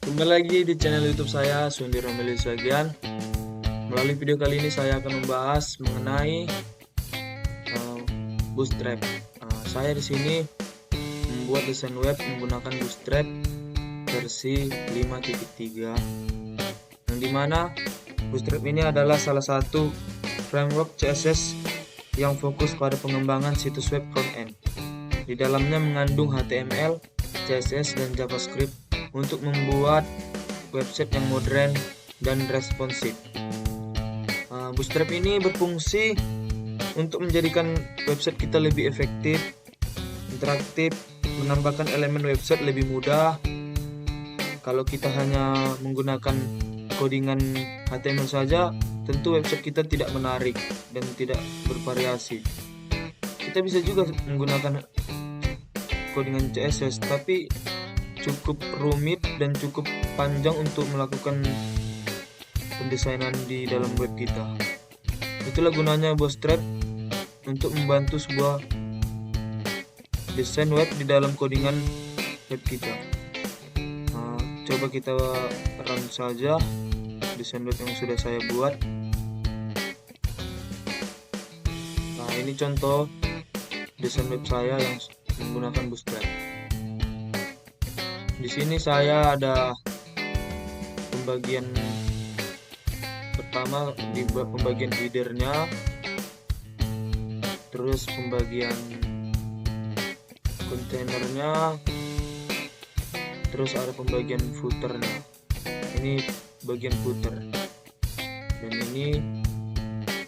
Kembali lagi di channel YouTube saya, Sundi Romeli Swagian. Melalui video kali ini saya akan membahas mengenai uh, Bootstrap. Saya di sini membuat desain web menggunakan Bootstrap versi 5.3, yang dimana Bootstrap ini adalah salah satu framework CSS yang fokus pada pengembangan situs web front-end. Di dalamnya mengandung HTML, CSS, dan JavaScript untuk membuat website yang modern dan responsif. Bootstrap ini berfungsi untuk menjadikan website kita lebih efektif, interaktif, menambahkan elemen website lebih mudah. Kalau kita hanya menggunakan codingan HTML saja, tentu website kita tidak menarik dan tidak bervariasi. Kita bisa juga menggunakan codingan CSS, tapi cukup rumit dan cukup panjang untuk melakukan pendesainan di dalam web kita. Itulah gunanya Bootstrap, untuk membantu sebuah desain web di dalam codingan web kita. Coba kita run saja desain web yang sudah saya buat. Ini contoh desain web saya yang menggunakan Bootstrap. Di sini saya ada pembagian pertama di pembagian headernya, terus pembagian kontainernya, terus ada pembagian footernya. Ini bagian footer, dan ini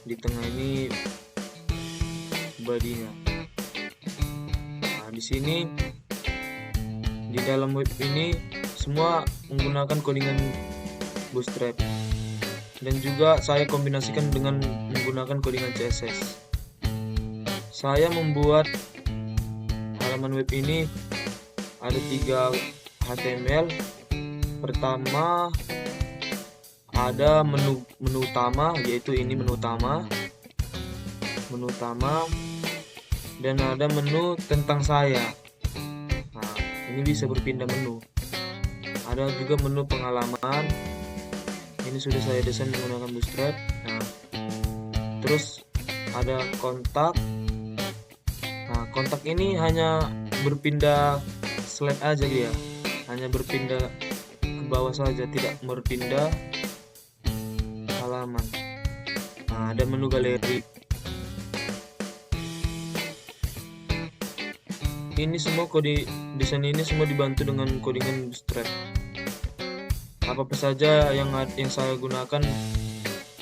di tengah ini bodinya. Di sini di dalam web ini semua menggunakan codingan Bootstrap, dan juga saya kombinasikan dengan menggunakan codingan CSS. Saya membuat halaman web ini ada 3 HTML. Pertama ada menu utama, yaitu ini menu utama, dan ada menu tentang saya. Ini bisa berpindah menu. Ada juga menu pengalaman. Ini sudah saya desain menggunakan Bootstrap. Terus ada kontak. Kontak ini hanya berpindah slide aja dia. Hanya berpindah ke bawah saja, tidak berpindah halaman. Ada menu galeri. Ini semua desain ini semua dibantu dengan codingan Bootstrap. Apa saja yang saya gunakan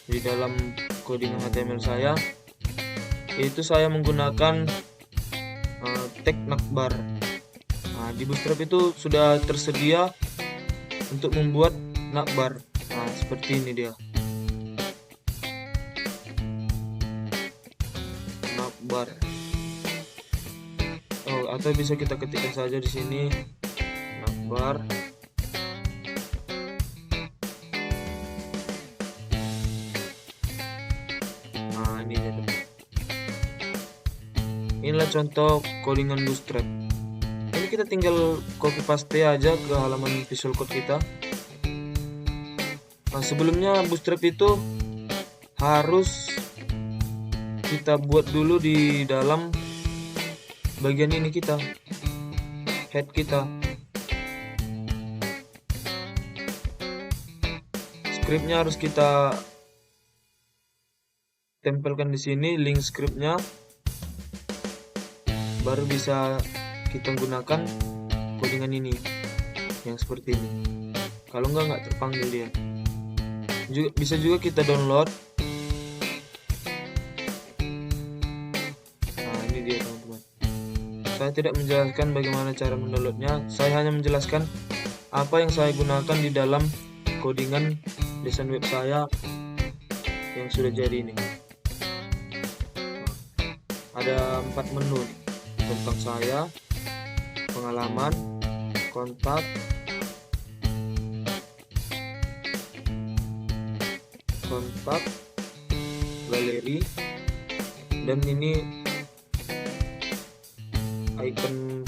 di dalam codingan HTML saya, yaitu saya menggunakan tag navbar. Di Bootstrap itu sudah tersedia untuk membuat navbar. Seperti ini dia. Navbar. Atau bisa kita ketikkan saja di sini navbar. Ini jadi. Inilah contoh codingan Bootstrap. Ini kita tinggal copy paste aja ke halaman Visual Code kita. Sebelumnya Bootstrap itu harus kita buat dulu di dalam bagian ini kita, head kita. Scriptnya harus kita tempelkan di sini, link scriptnya, baru bisa kita gunakan codingan ini yang seperti ini. Kalau nggak terpanggil dia. Bisa juga kita download. Ini dia teman-teman. Saya tidak menjelaskan bagaimana cara mendownloadnya. Saya hanya menjelaskan apa yang saya gunakan di dalam codingan desain web saya yang sudah jadi ini. Ada 4 menu nih. Tentang saya, pengalaman, kontak, galeri, dan ini icon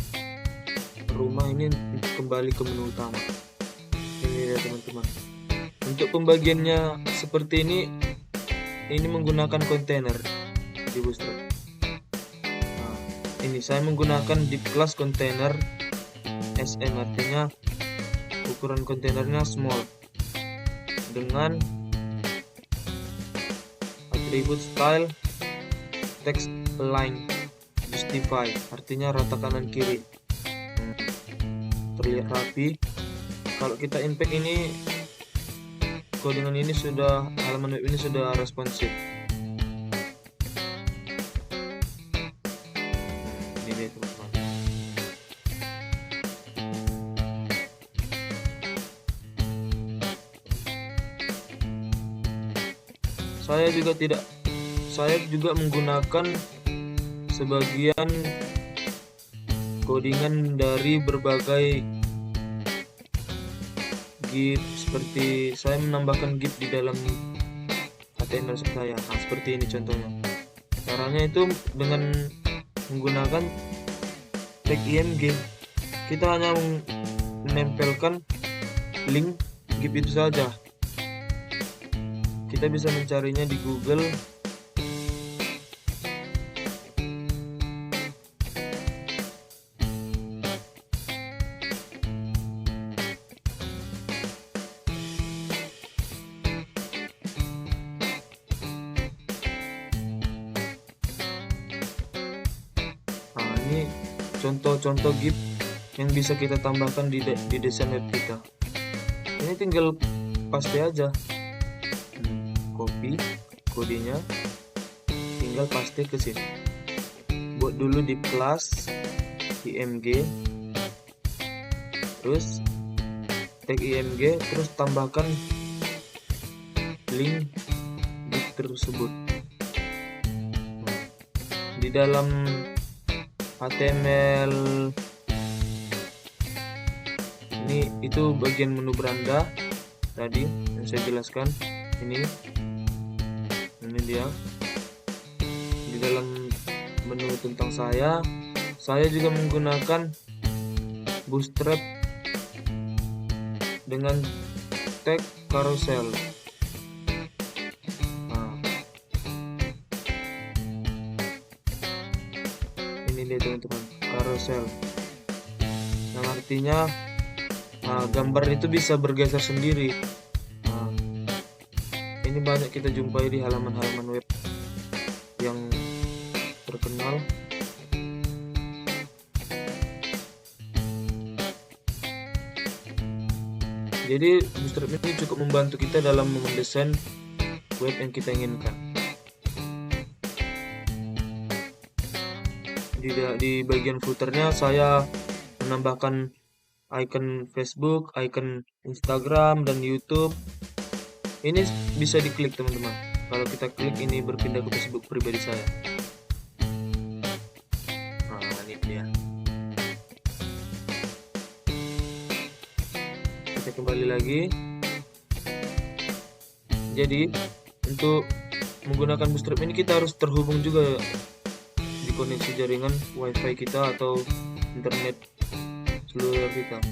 rumah ini kembali ke menu utama. Ini Ini ya teman-teman. Untuk pembagiannya seperti ini menggunakan kontainer di Bootstrap. Nah, ini saya menggunakan div class kontainer SM, artinya ukuran kontainernya small, dengan atribut style text align justify, artinya rata kanan kiri, terlihat rapi. Kalau kita impact ini, codingan ini sudah, halaman web ini sudah responsif. Ini dia teman-teman. Saya juga menggunakan sebagian codingan dari berbagai GIF, seperti saya menambahkan GIF di dalam HTML saya. Nah, seperti ini contohnya. Caranya itu dengan menggunakan tag img. Kita hanya menempelkan link GIF itu saja. Kita bisa mencarinya di Google. Nah, ini contoh-contoh GIF yang bisa kita tambahkan di desain web kita. Ini tinggal paste aja, copy kodenya, tinggal paste ke sini. Buat dulu di class img, terus tag img, terus tambahkan link GIF tersebut. Di dalam HTML ini, itu bagian menu beranda tadi yang saya jelaskan. Ini dia. Di dalam menu tentang saya juga menggunakan Bootstrap dengan tag carousel. Ini dia teman-teman, carousel, yang artinya gambar itu bisa bergeser sendiri. Ini banyak kita jumpai di halaman-halaman web yang terkenal. Jadi Bootstrap ini cukup membantu kita dalam mendesain web yang kita inginkan. Di bagian footernya saya menambahkan icon Facebook, icon Instagram, dan YouTube. Ini bisa diklik teman-teman. Kalau kita klik, ini berpindah ke Facebook pribadi saya. Nah, ini dia. Kita kembali lagi. Jadi untuk menggunakan Bootstrap ini kita harus terhubung juga di koneksi jaringan WiFi kita atau internet seluler kita.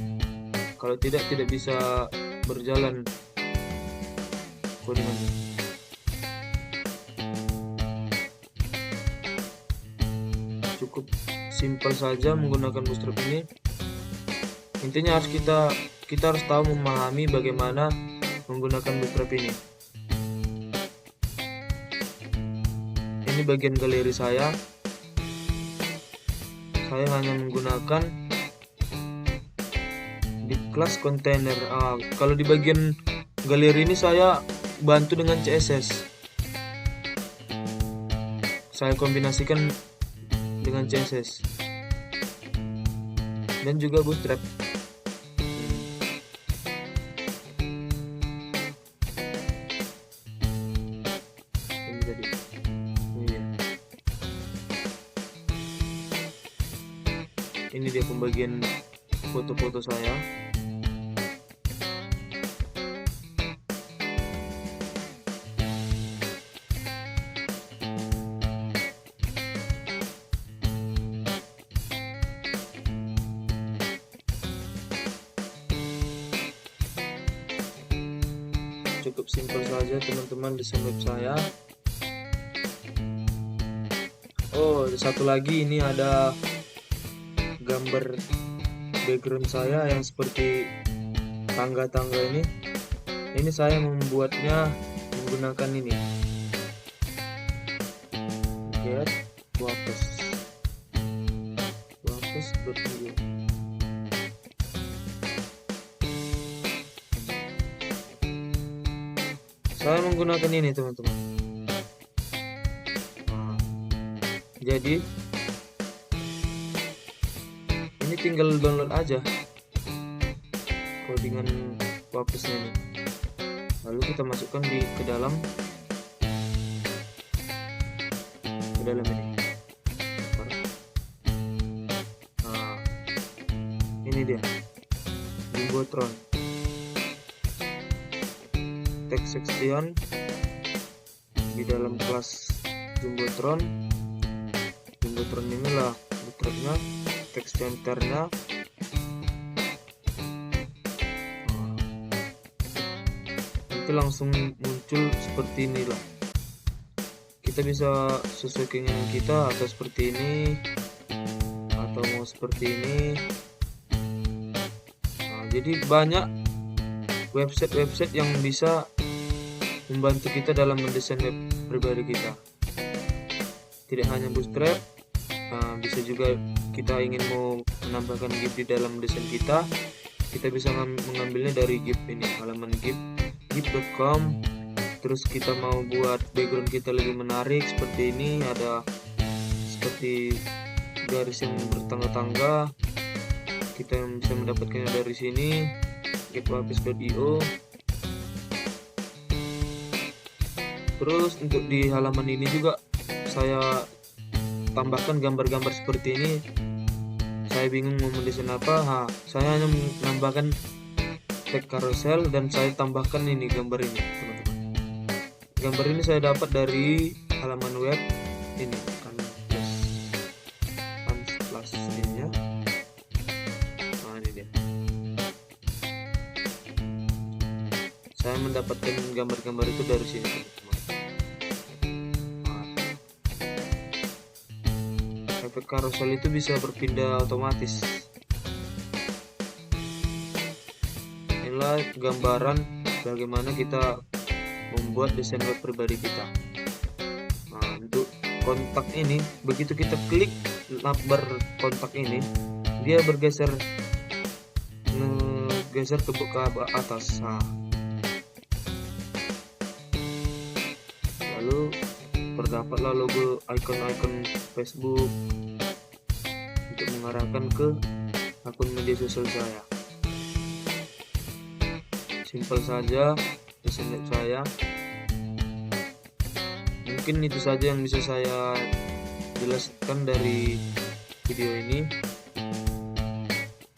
Kalau tidak bisa berjalan codingannya. Cukup simpel saja menggunakan Bootstrap ini. Intinya harus kita harus tahu, memahami bagaimana menggunakan Bootstrap ini. Ini bagian galeri saya. Saya hanya menggunakan di kelas kontainer. Kalau di bagian galeri ini saya bantu dengan CSS. Saya kombinasikan dengan CSS dan juga Bootstrap. Ini dia pembagian foto-foto saya. cukup simpel saja teman-teman desain web saya. Oh, satu lagi, ini ada gambar background saya yang seperti tangga-tangga ini. Ini saya membuatnya menggunakan ini. Get Wapes bervideo. Saya menggunakan ini teman-teman. Jadi ini tinggal download aja codingan Wapesnya ini. Lalu kita masukkan ke dalam ini. Nah, ini dia Jumbotron text section di dalam kelas Jumbotron inilah bootstrapnya, text centernya. Itu langsung muncul seperti inilah. Kita bisa sesuai keinginan kita, atau seperti ini, atau mau seperti ini. Nah, jadi banyak website yang bisa membantu kita dalam mendesain web pribadi kita. Tidak hanya Bootstrap, bisa juga kita ingin mau menambahkan GIF di dalam desain kita bisa mengambilnya dari GIF ini, halaman gif.com. Terus kita mau buat background kita lebih menarik seperti ini, ada seperti garis yang bertangga-tangga, kita bisa mendapatkannya dari sini, getwapes.io. Terus untuk di halaman ini juga saya tambahkan gambar-gambar seperti ini. Saya bingung mau mendesain apa, saya hanya menambahkan tag carousel dan saya tambahkan ini gambar ini teman-teman. Gambar ini saya dapat dari halaman web ini Canvas ininya. Nah, ini dia. Saya mendapatkan gambar-gambar itu dari sini teman-teman. Efek carousel itu bisa berpindah otomatis. Inilah gambaran bagaimana kita membuat desain web pribadi kita. Nah, untuk kontak ini, begitu kita klik bar kontak ini, dia bergeser ke atas. Nah, lalu terdapatlah logo icon Facebook untuk mengarahkan ke akun media sosial saya. Simpel saja desain web saya. Mungkin itu saja yang bisa saya jelaskan dari video ini.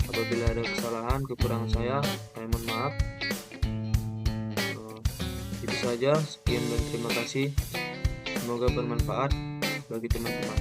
Apabila ada kesalahan, kekurangan saya mohon maaf. Itu saja, sekian dan terima kasih. Semoga bermanfaat bagi teman-teman.